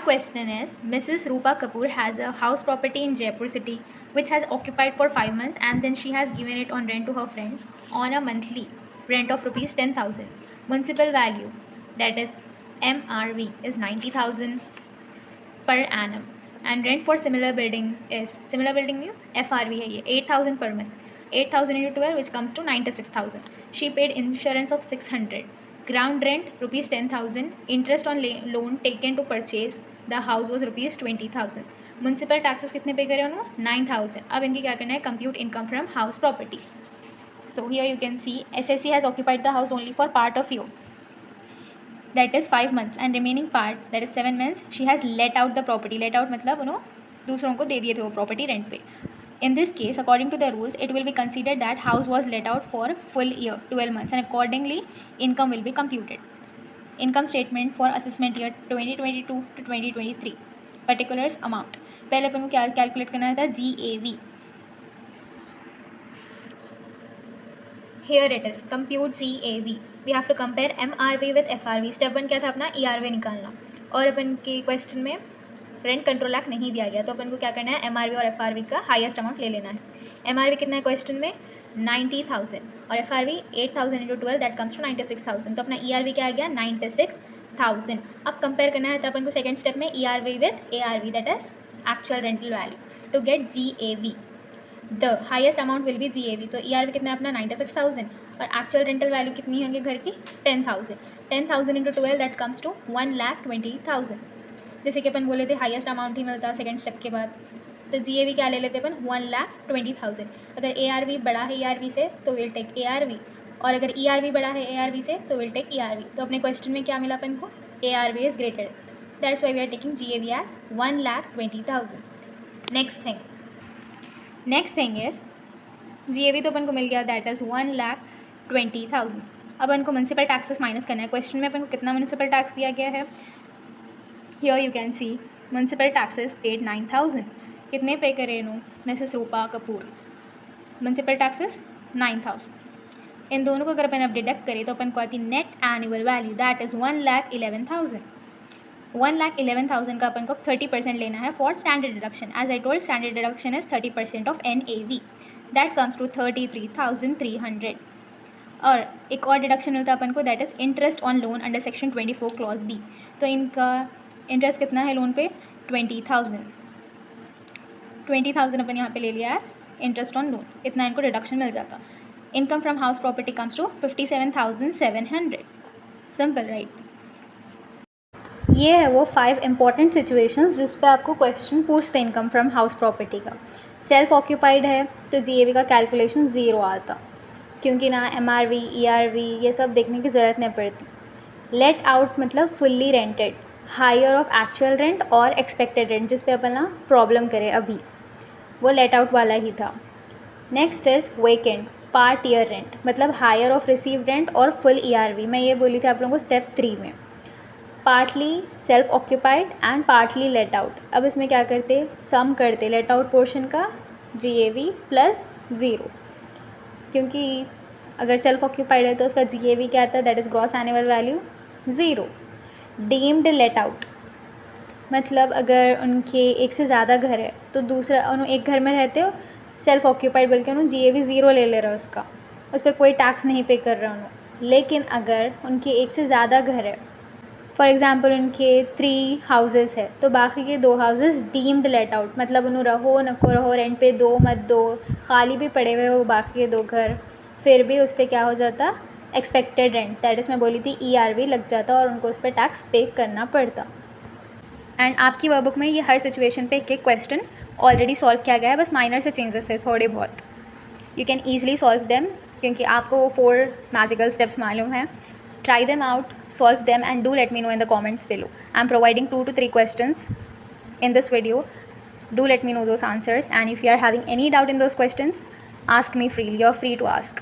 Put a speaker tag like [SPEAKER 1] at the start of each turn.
[SPEAKER 1] question is, Mrs. Rupa Kapoor has a house property in Jaipur city which has occupied for 5 months and then she has given it on rent to her friends on a monthly rent of rupees 10,000. Municipal value, that is MRV, is 90,000 per annum and rent for similar building means FRV है ये 8,000 per month. 8,000 into 12 which comes to 96,000. She paid insurance of 600. Ground rent rupees 10,000. Interest on loan taken to purchase the house was rupees 20,000. Municipal taxes कितने पे करे उन्होंने 9,000. अब इनकी क्या करना है, compute income from house property. So here you can see SSC has occupied the house only for part of year, that is 5 months, and remaining part, that is 7 months, she has let out the property. Let out मतलब उन्होंने दूसरों को दे दिए थे वो property rent पे. In this case, according to the rules, it will be considered that house was let out for full year, 12 months, and accordingly income will be computed. Income statement for assessment year 2022 to 2023. Particulars amount. पहले अपन को क्या calculate करना था, GAV. Here it is, compute GAV. We have to compare MRV with FRV. Step 1 क्या था अपना, ERV निकालना. और अपन के क्वेश्चन में रेंट कंट्रोल एक्ट नहीं दिया गया, तो अपन को क्या करना है, MRV और FRV का हाईएस्ट अमाउंट ले लेना है. MRV कितना है क्वेश्चन में, 90,000, और FRV 8,000 into 12, that comes to 96,000. तो अपना ERV क्या आ गया, 96,000. अब कंपेयर करना है तो अपन को सेकेंड स्टेप में ERV with ARV, that is actual rental value, to get GAV. The highest amount will be GAV. तो ERV कितना है अपना 96,000 और एक्चुअल रेंटल वैल्यू कितनी होंगी घर की, 10,000. 10,000 into 12, दैट कम्स टू 1,20,000. जैसे कि अपन बोले थे हाईएस्ट अमाउंट ही मिलता सेकेंड स्टेप के बाद, तो GAV क्या ले लेते अपन, 1,20,000. अगर ARV बड़ा है ERV से तो विल टेक ARV, और अगर ERV बड़ा है ARV से तो विल टेक ERV. तो अपने क्वेश्चन में क्या मिला अपन को, ARV is greater, that's why we are taking GAV as 1,20,000. Next thing is GAV तो अपन को मिल गया, दैट इज़ 1,20,000. अब अपन को म्यूनसिपल टैक्सेस माइनस करना है. क्वेश्चन में अपन को कितना म्यूनसिपल टैक्स दिया गया है, here you can see municipal taxes paid 9,000. कितने पे करे इन्हों, मिसेस रूपा कपूर, म्यूनसिपल टैक्सेस 9,000. इन दोनों को अगर अपन अब डिडक्ट करें तो अपन को आती net annual value, that is 1,11,000. 1,11,000 का अपन को 30% लेना है for standard deduction. As I told, standard deduction is 30% of NAV, that comes to 33,300. और एक और डिडक्शन मिलता है अपन को, that is interest on loan under section 24 clause B. तो इनका इंटरेस्ट कितना है लोन पे, 20,000. 20,000 अपन यहाँ पे ले लिया एज इंटरेस्ट ऑन लोन, इतना इनको डिडक्शन मिल जाता. Income from house property comes to 57,700. Simple, right. ये है वो 5 इंपॉर्टेंट सिचुएशंस जिस पे आपको क्वेश्चन पूछते हैं इनकम फ्रॉम हाउस प्रॉपर्टी का. सेल्फ ऑक्यूपाइड है तो GAV का कैलकुलेशन 0 आता, क्योंकि ना MRV ERV ये सब देखने की ज़रूरत नहीं पड़ती. लेट आउट मतलब fully rented, higher of actual rent और एक्सपेक्टेड रेंट, जिस पे अपन ना प्रॉब्लम करे अभी, वो लेट आउट वाला ही था. Next is vacant, part year rent, मतलब हायर ऑफ रिसीव रेंट और फुल ERV. मैं ये बोली थी आप लोगों को स्टेप 3 में. Partly self occupied and partly let out. अब इसमें क्या करते, सम करते लेट आउट पोर्शन का GAV प्लस 0, क्योंकि अगर सेल्फ ऑक्यूपाइड है तो उसका GAV क्या आता है, that is gross annual value 0. Deemed late out मतलब अगर उनके एक से ज़्यादा घर है तो दूसरा, उन्होंने एक घर में रहते हो सेल्फ ऑक्यूपाइड, बल्कि उन्होंने GAV 0 ले रहा है उसका, उस पर कोई टैक्स नहीं पे कर रहा उन्होंने. लेकिन अगर उनके एक से ज़्यादा घर है, फॉर एग्ज़ाम्पल उनके 3 हाउसेस है, तो बाकी के 2 हाउसेस डीम्ड लेट आउट, मतलब उन्होंने रहो नको रहो, रेंट पे दो मत दो, खाली भी पड़े हुए वो बाकी के 2 घर, फिर भी उस पर क्या हो जाता, एक्सपेक्टेड रेंट, दैट इज़ मैं बोली थी ERV लग जाता और उनको उस पर टैक्स पे करना पड़ता. एंड आपकी वर्कबुक में ये हर सिचुएशन पे एक क्वेश्चन ऑलरेडी सॉल्व किया गया है, बस माइनर से चेंजेस है थोड़े बहुत. You can easily solve them, क्योंकि आपको 4 मैजिकल स्टेप्स मालूम हैं. Try them out, solve them, and do let me know in the comments below. I'm providing 2 to 3 questions in this video. Do let me know those answers, and if you are having any doubt in those questions, ask me freely. You're free to ask.